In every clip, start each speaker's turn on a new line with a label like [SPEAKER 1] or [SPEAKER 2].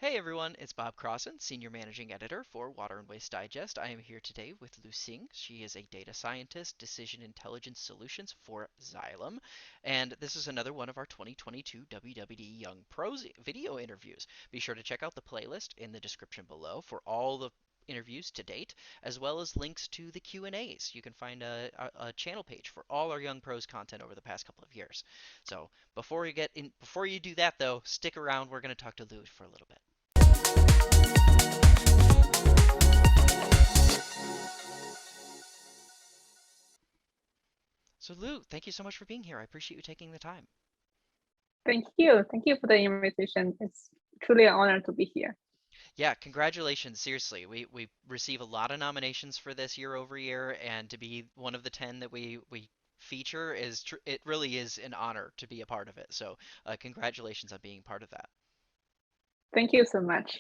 [SPEAKER 1] Hey everyone, it's Bob Crossan, Senior Managing Editor for Water and Waste Digest. I am here today with Lu Xing. She is a data scientist, decision intelligence solutions for Xylem. And this is another one of our 2022 WWD Young Pros video interviews. Be sure to check out the playlist in the description below for all the interviews to date, as well as links to the Q&As. You can find a channel page for all our Young Pros content over the past couple of years. So before you do that though, stick around. We're going to talk to Lu for a little bit. So Lu, thank you so much for being here. I appreciate you taking the time.
[SPEAKER 2] Thank you. Thank you for the invitation. It's truly an honor to be here.
[SPEAKER 1] Yeah, congratulations. Seriously, we receive a lot of nominations for this year over year, and to be one of the 10 that we feature it really is an honor to be a part of it. So congratulations on being part of that.
[SPEAKER 2] Thank you so much.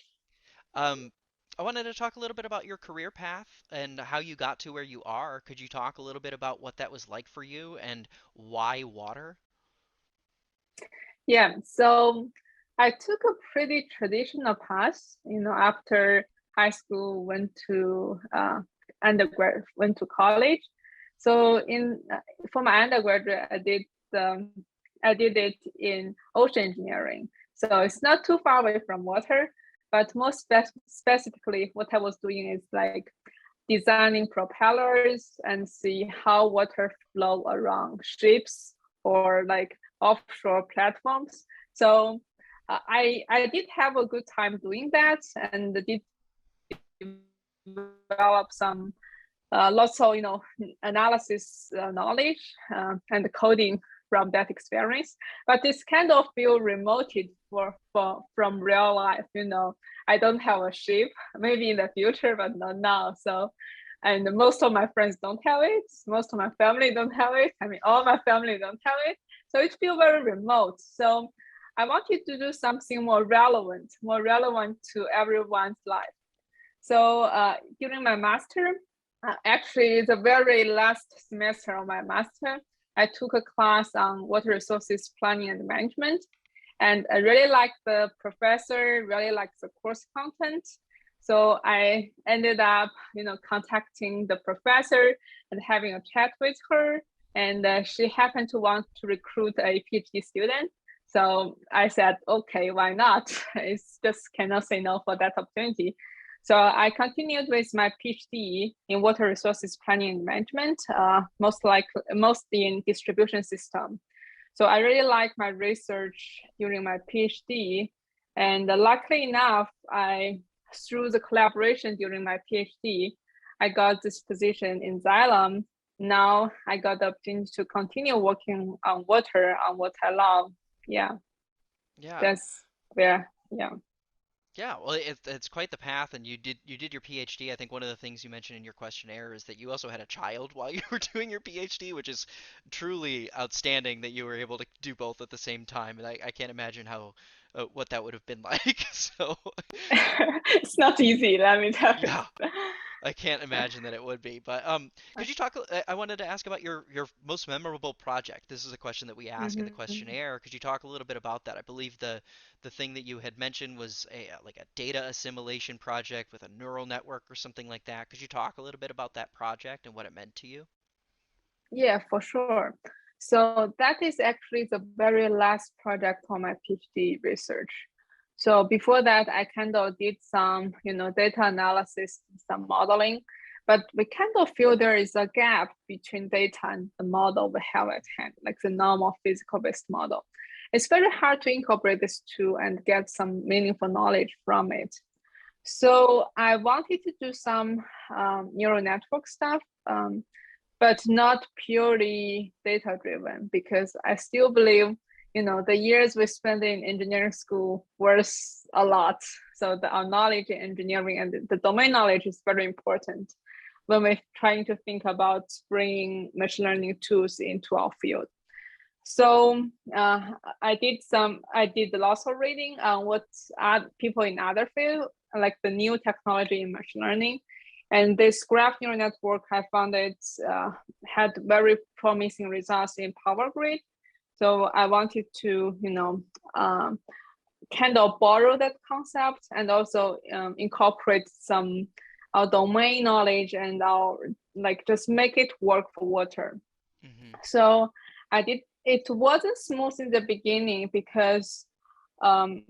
[SPEAKER 1] Um, I wanted to talk a little bit about your career path and how you got to where you are. Could you talk a little bit about what that was like for you and why water?
[SPEAKER 2] Yeah, so I took a pretty traditional path. After high school, went to undergrad, went to college. So for my undergraduate, I did it in ocean engineering. So it's not too far away from water, but specifically, what I was doing is like designing propellers and see how water flow around ships or like offshore platforms. So I did have a good time doing that and did develop some lots of analysis knowledge and coding from that experience. But it's kind of feel remoted from real life. I don't have a ship, maybe in the future, but not now. So, and most of my friends don't have it. Most of my family don't have it. I mean, all my family don't have it. So it feels very remote. So I wanted to do something more relevant to everyone's life. So during my master, actually, the very last semester of my master, I took a class on water resources planning and management. And I really liked the professor, really liked the course content. So I ended up, contacting the professor and having a chat with her. And she happened to want to recruit a PhD student. So I said, okay, why not? It's just cannot say no for that opportunity. So I continued with my PhD in water resources planning and management, mostly in distribution system. So I really like my research during my PhD, and luckily enough, through the collaboration during my PhD, I got this position in Xylem. Now I got the opportunity to continue working on water, on what I love. Yeah,
[SPEAKER 1] Yeah.
[SPEAKER 2] that's where. Yeah.
[SPEAKER 1] Yeah, well, it's quite the path, and you did your PhD. I think one of the things you mentioned in your questionnaire is that you also had a child while you were doing your PhD, which is truly outstanding that you were able to do both at the same time. And I can't imagine how what that would have been like. So,
[SPEAKER 2] It's not easy, let me tell
[SPEAKER 1] yeah,
[SPEAKER 2] you.
[SPEAKER 1] I can't imagine that it would be. But could you talk? I wanted to ask about your most memorable project. This is a question that we ask in the
[SPEAKER 2] Mhm.
[SPEAKER 1] questionnaire. Could you talk a little bit about that? I believe the thing that you had mentioned was like a data assimilation project with a neural network or something like that. Could you talk a little bit about that project and what it meant to you?
[SPEAKER 2] Yeah, for sure. So that is actually the very last project for my PhD research. So before that, I kind of did some, data analysis, some modeling, but we kind of feel there is a gap between data and the model we have at hand, like the normal physical-based model. It's very hard to incorporate these two and get some meaningful knowledge from it. So I wanted to do some neural network stuff, but not purely data driven, because I still believe, the years we spend in engineering school worth a lot. So our knowledge in engineering and the domain knowledge is very important when we're trying to think about bringing machine learning tools into our field. So I did lots of reading on what people in other fields, like the new technology in machine learning. And this graph neural network, I found it had very promising results in power grid. So I wanted to, kind of borrow that concept and also incorporate some domain knowledge and our like just make it work for water.
[SPEAKER 1] Mm-hmm.
[SPEAKER 2] So I did. It wasn't smooth in the beginning because in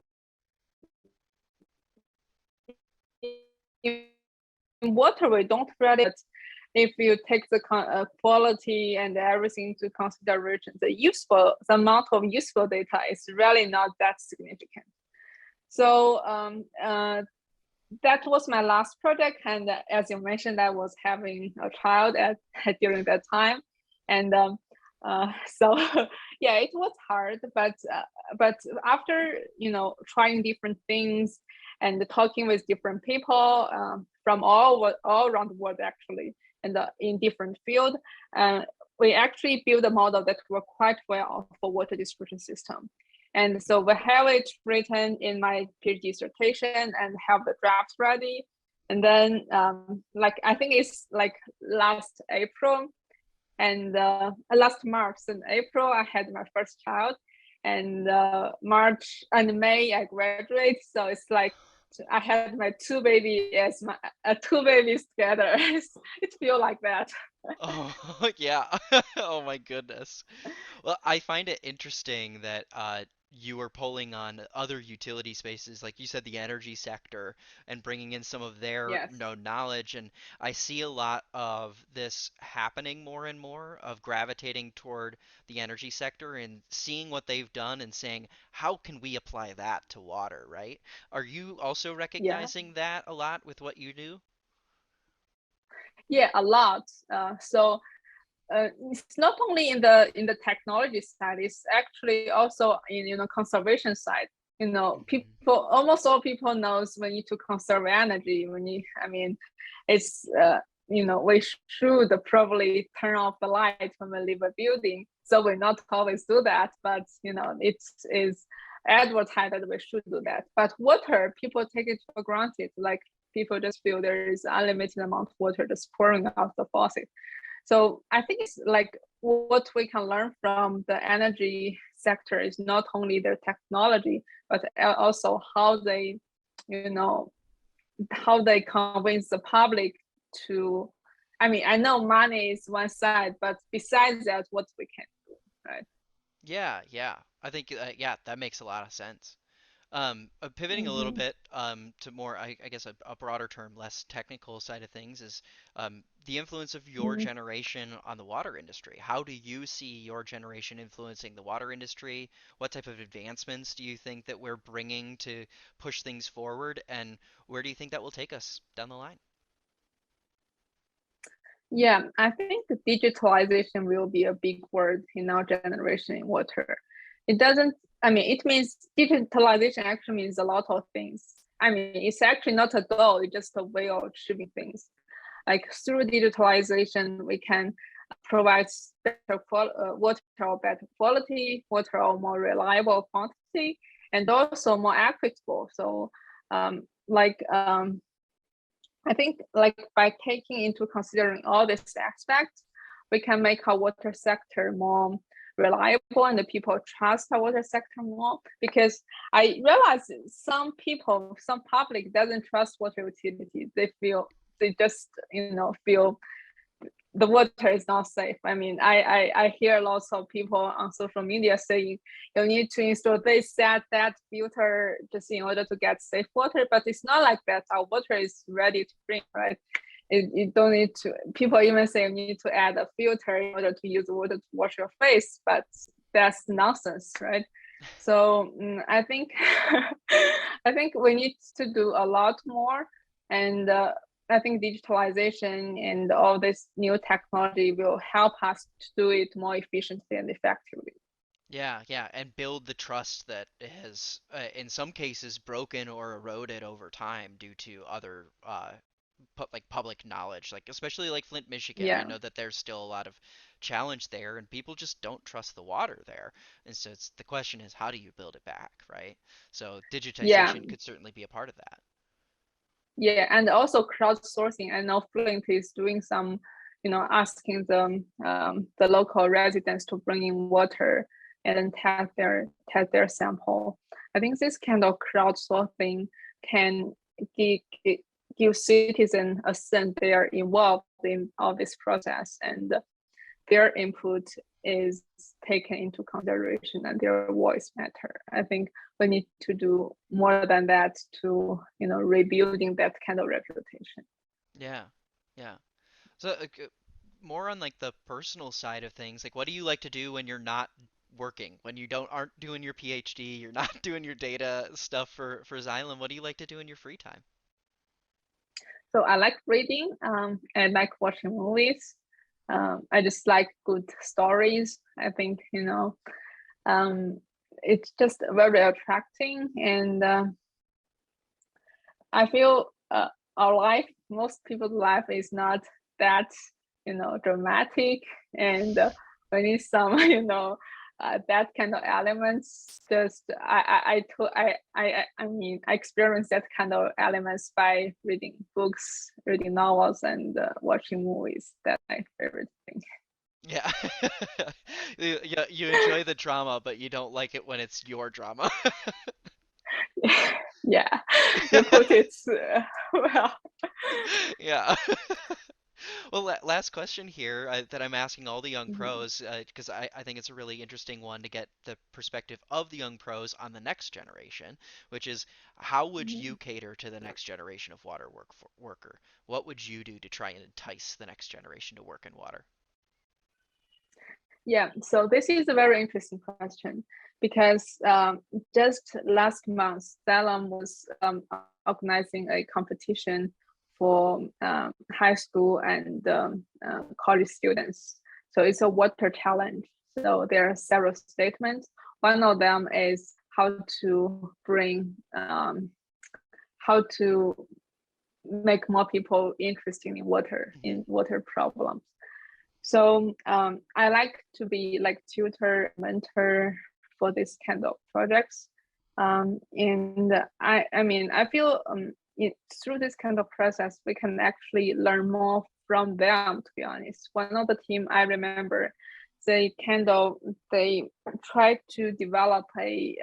[SPEAKER 2] water we don't really. If you take the quality and everything into consideration, the amount of useful data is really not that significant. So that was my last project, and as you mentioned, I was having a child during that time, and so yeah, it was hard, but after trying different things and talking with different people from all around the world actually, and in different field, we actually built a model that worked quite well for water distribution system. And so we have it written in my PhD dissertation and have the draft ready. And then like I think it's like last April and last March and April I had my first child, and March and May I graduate. So it's like I had my two babies together. It feels like that.
[SPEAKER 1] Oh, yeah. Oh my goodness. Well, I find it interesting that you are pulling on other utility spaces, like you said, the energy sector, and bringing in some of their
[SPEAKER 2] Yes.
[SPEAKER 1] knowledge. And I see a lot of this happening more and more, of gravitating toward the energy sector and seeing what they've done and saying, how can we apply that to water, right? Are you also
[SPEAKER 2] Yeah.
[SPEAKER 1] recognizing that a lot with what you do?
[SPEAKER 2] Yeah, a lot. So it's not only in the technology side, it's actually also in conservation side.
[SPEAKER 1] Hmm.
[SPEAKER 2] People, almost all people knows we need to conserve energy. I mean, it's we should probably turn off the light when we leave a building. So we not always do that, but it is advertised that we should do that. But water, people take it for granted. Like people just feel there is unlimited amount of water just pouring out the faucet. So I think it's like what we can learn from the energy sector is not only their technology, but also how they, how they convince the public to. I mean, I know money is one side, but besides that, what we can do, right?
[SPEAKER 1] Yeah, yeah. I think yeah, that makes a lot of sense. Pivoting a little
[SPEAKER 2] Mm-hmm.
[SPEAKER 1] bit to more, I guess, a broader term, less technical side of things is the influence of your
[SPEAKER 2] Mm-hmm.
[SPEAKER 1] generation on the water industry. How do you see your generation influencing the water industry? What type of advancements do you think that we're bringing to push things forward? And where do you think that will take us down the line?
[SPEAKER 2] Yeah, I think the digitalization will be a big word in our generation in water. It doesn't, I mean, it means digitalization actually means a lot of things. I mean, it's actually not a goal, it's just a way of achieving things. Like through digitalization, we can provide better water of better quality, water of more reliable quantity, and also more equitable. So, like I think like by taking into considering all these aspects, we can make our water sector more reliable and the people trust our water sector more. Because I realize some people, some public doesn't trust water utilities. They just feel the water is not safe. I mean, I hear lots of people on social media saying you need to install this, that filter just in order to get safe water, but it's not like that. Our water is ready to drink, right? You don't need to. People even say you need to add a filter in order to use water to wash your face, but that's nonsense, right? So I think I think we need to do a lot more, and I think digitalization and all this new technology will help us to do it more efficiently and effectively.
[SPEAKER 1] Yeah, yeah, and build the trust that has, in some cases, broken or eroded over time due to other like public knowledge, like especially like Flint, Michigan. I
[SPEAKER 2] Yeah,
[SPEAKER 1] know that there's still a lot of challenge there, and people just don't trust the water there. And so the question is, how do you build it back, right? So
[SPEAKER 2] yeah,
[SPEAKER 1] digitization could certainly be a part of that.
[SPEAKER 2] yeah, and also crowdsourcing. I know Flint is doing some, asking the local residents to bring in water and then test their sample. I think this kind of crowdsourcing can give citizens a sense they are involved in all this process, and their input is taken into consideration and their voice matter. I think we need to do more than that to, rebuilding that kind of reputation.
[SPEAKER 1] Yeah. Yeah. So more on like the personal side of things, like what do you like to do when you're not working, when you don't aren't doing your PhD, you're not doing your data stuff for Xylem? What do you like to do in your free time?
[SPEAKER 2] So I like reading. I like watching movies. I just like good stories. I think, um, it's just very attracting, and I feel our life, most people's life is not that, dramatic, and we need some, that kind of elements. Just I experienced that kind of elements by reading books, reading novels, and watching movies. That's my favorite thing.
[SPEAKER 1] Yeah. You enjoy the drama, but you don't like it when it's your drama.
[SPEAKER 2] Yeah, you put it well.
[SPEAKER 1] Yeah. Well, last question here that I'm asking all the young
[SPEAKER 2] Mhm.
[SPEAKER 1] pros, because I think it's a really interesting one to get the perspective of the young pros on the next generation, which is how would you
[SPEAKER 2] Mhm.
[SPEAKER 1] cater to the next generation of worker? What would you do to try and entice the next generation to work in water?
[SPEAKER 2] Yeah, so this is a very interesting question because just last month, Xylem was organizing a competition for high school and college students. So it's a water challenge. So there are several statements. One of them is how to make more people interested in
[SPEAKER 1] Hmm.
[SPEAKER 2] water problems. So I like to be like tutor, mentor for this kind of projects. And I mean, I feel through this kind of process, we can actually learn more from them, to be honest. One of the team I remember, they tried to develop a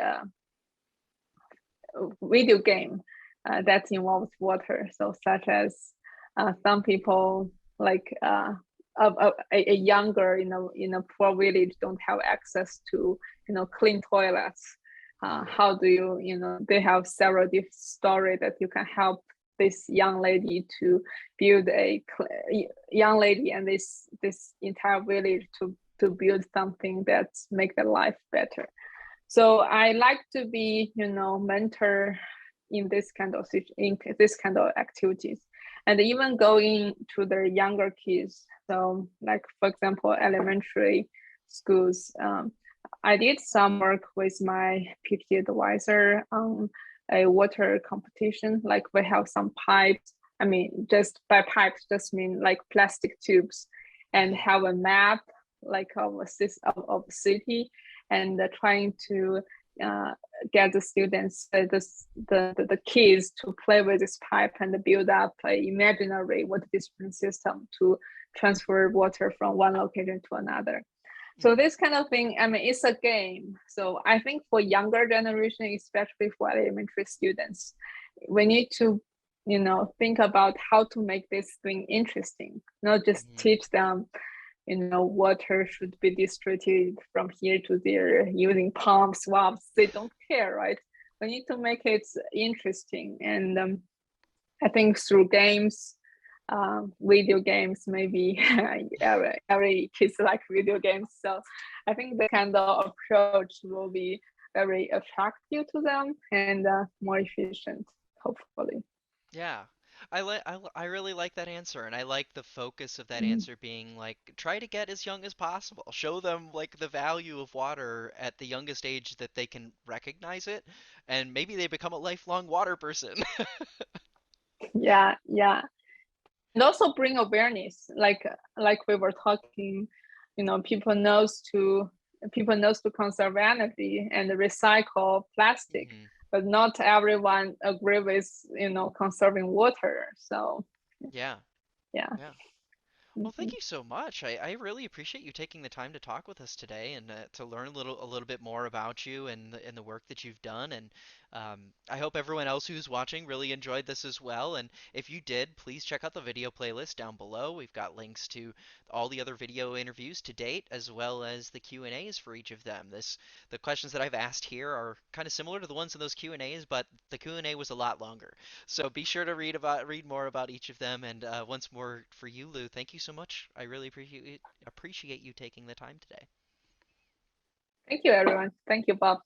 [SPEAKER 2] video game that involves water. So such as some people like a younger in a poor village don't have access to clean toilets.
[SPEAKER 1] Hmm.
[SPEAKER 2] How do they have several different story that you can help this young lady to build young lady and this entire village to build something that make their life better. So I like to be mentor in this kind of activities, and even going to the younger kids. So like for example elementary schools, I did some work with my Ph.D. advisor on a water competition. Like we have some pipes, I mean just by pipes just mean like plastic tubes, and
[SPEAKER 1] Hmm.
[SPEAKER 2] have a map like of a city, and trying to uh, get the students, the kids to play with this pipe and build up an imaginary water distribution system to transfer water from one location to another. So
[SPEAKER 1] Hmm.
[SPEAKER 2] this kind of thing, I mean, it's a game. So I think for younger generation, especially for elementary students, we need to, think about how to make this thing interesting, not just
[SPEAKER 1] Hmm.
[SPEAKER 2] teach them water should be distributed from here to there using pumps, valves. They don't care, right? We need to make it interesting. And I think through games, video games, maybe every kids like video games. So I think the kind of approach will be very attractive to them and more efficient, hopefully.
[SPEAKER 1] Yeah. I really like that answer, and I like the focus of that
[SPEAKER 2] Mhm.
[SPEAKER 1] answer being like try to get as young as possible. Show them like the value of water at the youngest age that they can recognize it, and maybe they become a lifelong water person.
[SPEAKER 2] Yeah, yeah. And also bring awareness, like we were talking, people knows to conserve energy and recycle plastic,
[SPEAKER 1] Hmm.
[SPEAKER 2] but not everyone agree with conserving water. So
[SPEAKER 1] Yeah.
[SPEAKER 2] yeah.
[SPEAKER 1] Yeah. Well, thank
[SPEAKER 2] Mhm.
[SPEAKER 1] you so much. I really appreciate you taking the time to talk with us today and to learn a little bit more about you and the work that you've done. And I hope everyone else who's watching really enjoyed this as well. And if you did, please check out the video playlist down below. We've got links to all the other video interviews to date, as well as the Q&As for each of them. The questions that I've asked here are kind of similar to the ones in those Q&As, but the Q&A was a lot longer. So be sure to read more about each of them. And once more for you, Lou, thank you so much. I really appreciate you taking the time today.
[SPEAKER 2] Thank you, everyone. Thank you, Bob.